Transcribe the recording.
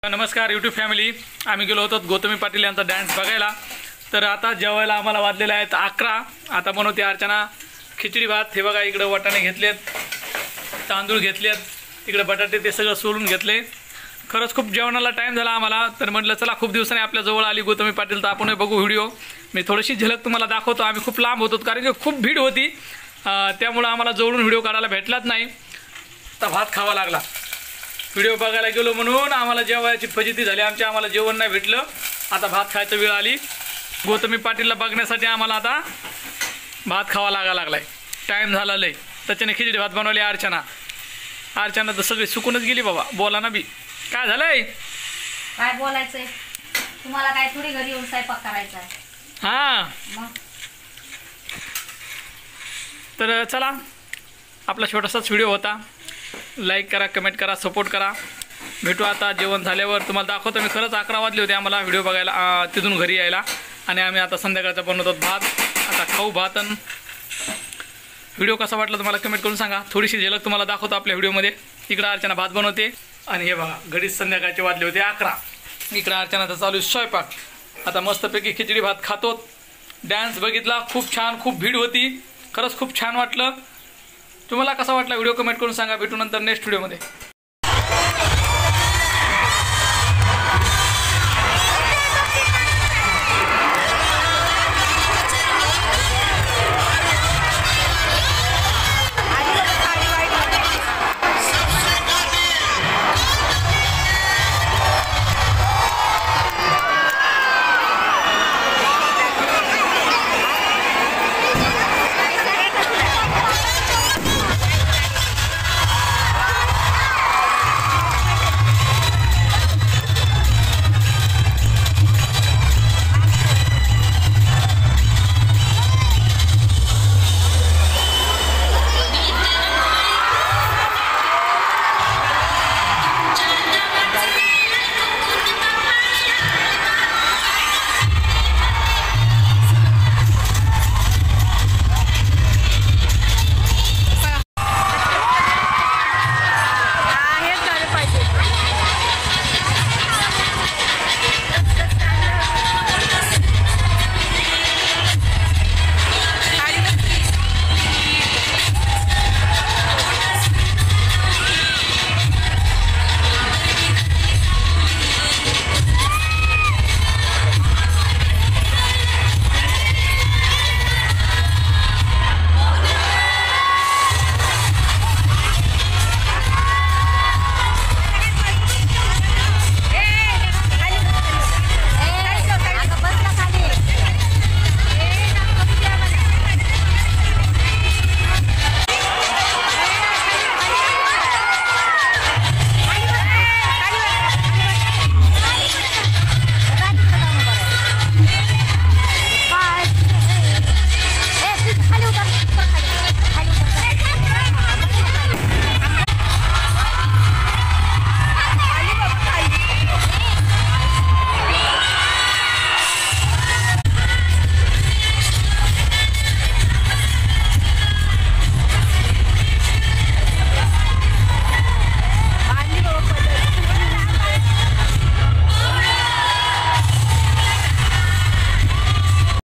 नमस्कार YouTube family. आम्ही गेलो होतो गौतमी पाटील यांचा डान्स बघायला। तर आता जेवायला आम्हाला वाजलेले आहेत 11। आता बनवते अर्चना खिचडी भात। हे बघा, इकडे वाटाणे घेतलेत, तांदूळ घेतलेत, इकडे बटाटे ते सगळं सोलून घेतले। खरंच खूप जेवणाला टाइम झाला आम्हाला, तर म्हटलं चला खूप दिवसांनी आपल्या जवळ आली गौतमी पाटील, तर आपण बघू व्हिडिओ। मी थोडीशी झलक तुम्हाला दाखवतो। आम्ही खूप लांब होतो कारण की खूप भीड होती, त्यामुळे आम्हाला जवळून व्हिडिओ काढायला भेटलाच नाही। तर भात खावा लागला। व्हिडिओ बघायला गेलो म्हणून आम्हाला जेवायची फजिती झाली आमची, आम्हाला जेवण नाही भेटलं। आता भात खायची वेळ आली। गौतमी पाटीलला बघण्यासाठी आम्हाला आता भात खावा लागलाय। टाइम झाला लय, त्याच्याने खिचडी भात बनवली अर्चना। अर्चना तर सगळी सुकूनच गेली बाबा, बोला ना बी। काय झालंय? काय बोलायचंय तुम्हाला? काय थोडी घरी येऊन स्वयंपाक करायचा आहे? हां, तर चला, आपला छोटासाच व्हिडिओ होता। लाईक करा, कमेंट करा, सपोर्ट करा। भेटू आता जेवण झाल्यावर, तुम्हाला दाखवतो मी। खरंच 11 वाजले होते आम्हाला व्हिडिओ बघायला, तिथून घरी यायला। आणि आम्ही आता संध्याकाळचा बनवतो भात। आता खाऊ भात। आणि व्हिडिओ कसा वाटला तुम्हाला कमेंट करून सांगा। थोडीशी झलक तुम्हाला दाखवतो आपल्या व्हिडिओमध्ये। इकडं अर्चना भात बनवते आणि हे बघा, घडीच संध्याकाळचे वाजले होते 11। इकडं अर्चनाचा चालू आहे स्वयंपाक। आता मस्तपैकी खिचडी भात खातो। डान्स बघितला, खूप छान, खूप भीड होती। खरंच खूप छान वाटलं। तुम्हाला कसा वाटला व्हिडिओ कमेंट करून सांगा। भेटू नंतर नेक्स्ट व्हिडिओमध्ये।